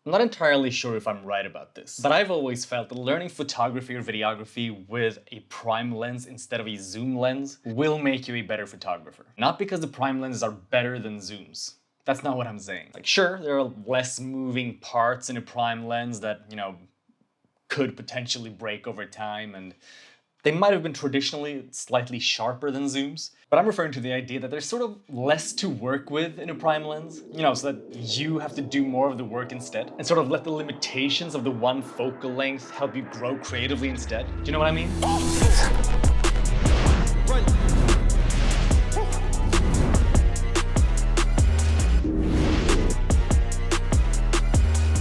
I'm not entirely sure if I'm right about this, but I've always felt that learning photography or videography with a prime lens instead of a zoom lens will make you a better photographer. Not because the prime lenses are better than zooms. That's not what I'm saying. Like, sure, there are less moving parts in a prime lens that, could potentially break over time, and they might have been traditionally slightly sharper than zooms, but I'm referring to the idea that there's sort of less to work with in a prime lens, so that you have to do more of the work instead, and sort of let the limitations of the one focal length help you grow creatively instead. Do you know what I mean?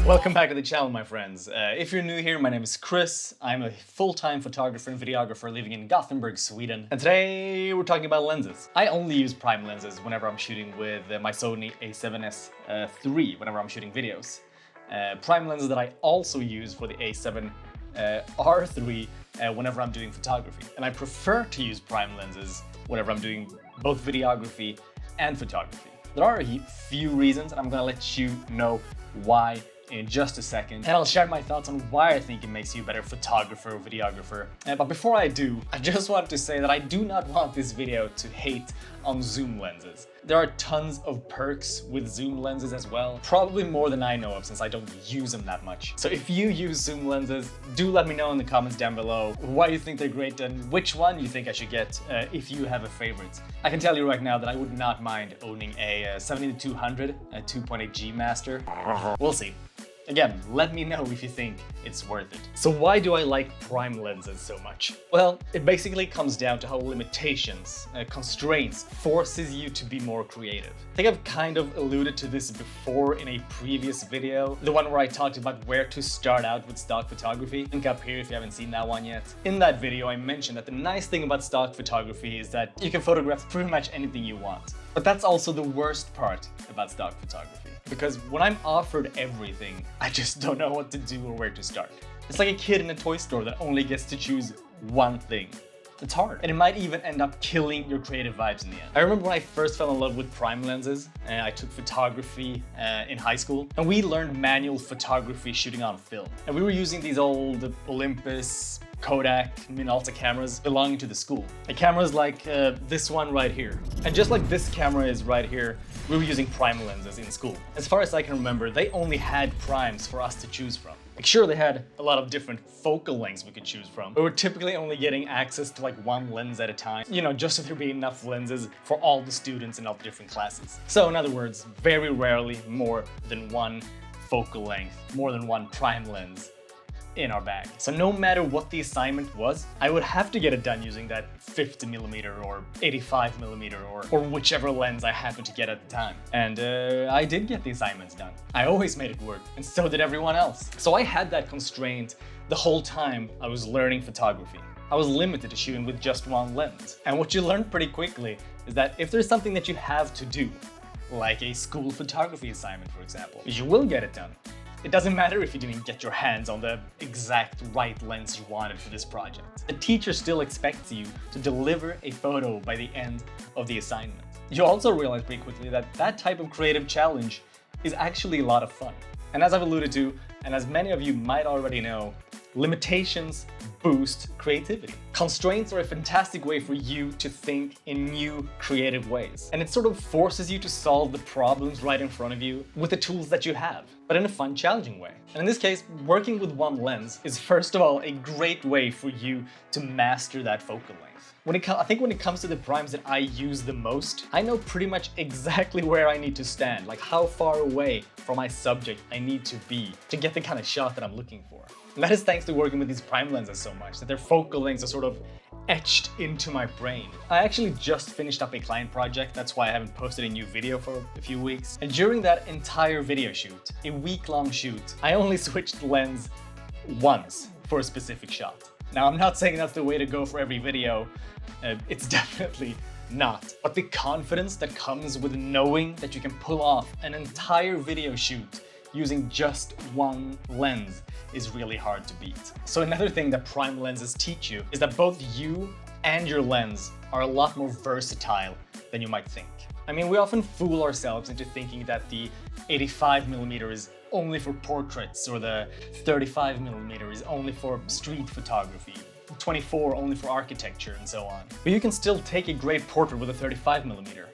Welcome back to the channel, my friends. If you're new here, my name is Chris. I'm a full-time photographer and videographer living in Gothenburg, Sweden. And today we're talking about lenses. I only use prime lenses whenever I'm shooting with my Sony A7S III, whenever I'm shooting videos. Prime lenses that I also use for the A7R III whenever I'm doing photography. And I prefer to use prime lenses whenever I'm doing both videography and photography. There are a few reasons, and I'm gonna let you know why in just a second, and I'll share my thoughts on why I think it makes you a better photographer or videographer. But before I do, I just want to say that I do not want this video to hate on zoom lenses. There are tons of perks with zoom lenses as well, probably more than I know of since I don't use them that much. So if you use zoom lenses, do let me know in the comments down below why you think they're great and which one you think I should get if you have a favorite. I can tell you right now that I would not mind owning a 70-200, a 2.8G Master. We'll see. Again, let me know if you think it's worth it. So why do I like prime lenses so much? Well, it basically comes down to how limitations, constraints, forces you to be more creative. I think I've kind of alluded to this before in a previous video, the one where I talked about where to start out with stock photography. Link up here if you haven't seen that one yet. In that video, I mentioned that the nice thing about stock photography is that you can photograph pretty much anything you want. But that's also the worst part about stock photography. Because when I'm offered everything, I just don't know what to do or where to start. It's like a kid in a toy store that only gets to choose one thing. It's hard. And it might even end up killing your creative vibes in the end. I remember when I first fell in love with prime lenses, and I took photography in high school, and we learned manual photography shooting on film. And we were using these old Olympus, Kodak, Minolta cameras belonging to the school. The cameras like this one right here. And just like this camera is right here, we were using prime lenses in school. As far as I can remember, they only had primes for us to choose from. Like, sure, they had a lot of different focal lengths we could choose from, but we're typically only getting access to like one lens at a time, just so there be enough lenses for all the students in all the different classes. So in other words, very rarely more than one focal length, more than one prime lens in our bag. So no matter what the assignment was, I would have to get it done using that 50mm or 85mm or whichever lens I happened to get at the time. And I did get the assignments done. I always made it work, and so did everyone else. So I had that constraint the whole time I was learning photography. I was limited to shooting with just one lens. And what you learn pretty quickly is that if there's something that you have to do, like a school photography assignment, for example, you will get it done. It doesn't matter if you didn't get your hands on the exact right lens you wanted for this project. The teacher still expects you to deliver a photo by the end of the assignment. You also realize pretty quickly that that type of creative challenge is actually a lot of fun. And as I've alluded to, and as many of you might already know, limitations boost creativity. Constraints are a fantastic way for you to think in new, creative ways. And it sort of forces you to solve the problems right in front of you with the tools that you have, but in a fun, challenging way. And in this case, working with one lens is first of all a great way for you to master that focal length. I think when it comes to the primes that I use the most, I know pretty much exactly where I need to stand, like how far away from my subject I need to be to get the kind of shot that I'm looking for. And that is thanks to working with these prime lenses so much, that their focal lengths are sort of etched into my brain. I actually just finished up a client project, that's why I haven't posted a new video for a few weeks. And during that entire video shoot, a week-long shoot, I only switched lens once for a specific shot. Now, I'm not saying that's the way to go for every video, it's definitely not. But the confidence that comes with knowing that you can pull off an entire video shoot using just one lens is really hard to beat. So another thing that prime lenses teach you is that both you and your lens are a lot more versatile than you might think. I mean, we often fool ourselves into thinking that the 85mm is only for portraits, or the 35mm is only for street photography, 24 only for architecture, and so on. But you can still take a great portrait with a 35mm,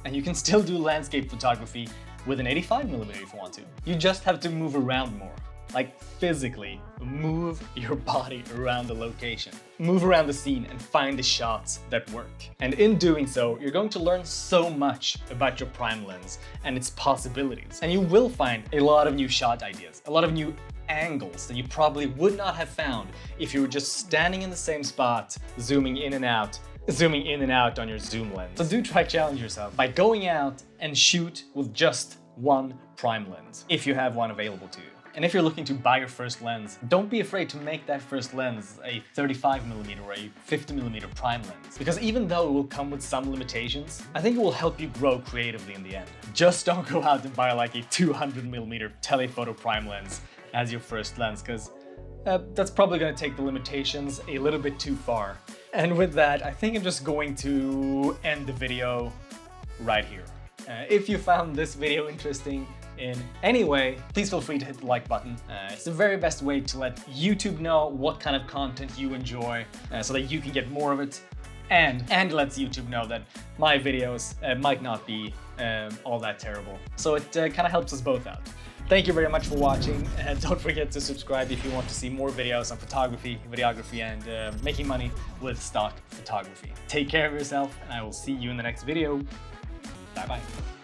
and you can still do landscape photography with an 85mm if you want to. You just have to move around more. Like physically move your body around the location. Move around the scene and find the shots that work. And in doing so, you're going to learn so much about your prime lens and its possibilities. And you will find a lot of new shot ideas, a lot of new angles that you probably would not have found if you were just standing in the same spot, zooming in and out on your zoom lens. So do try challenge yourself by going out and shoot with just one prime lens, if you have one available to you. And if you're looking to buy your first lens, don't be afraid to make that first lens a 35mm or a 50mm prime lens. Because even though it will come with some limitations, I think it will help you grow creatively in the end. Just don't go out and buy like a 200mm telephoto prime lens as your first lens, because that's probably going to take the limitations a little bit too far. And with that, I think I'm just going to end the video right here. If you found this video interesting in any way, please feel free to hit the like button. It's the very best way to let YouTube know what kind of content you enjoy, so that you can get more of it, and lets YouTube know that my videos might not be all that terrible. So it kind of helps us both out. Thank you very much for watching, and don't forget to subscribe if you want to see more videos on photography, videography, and making money with stock photography. Take care of yourself, and I will see you in the next video. Bye bye.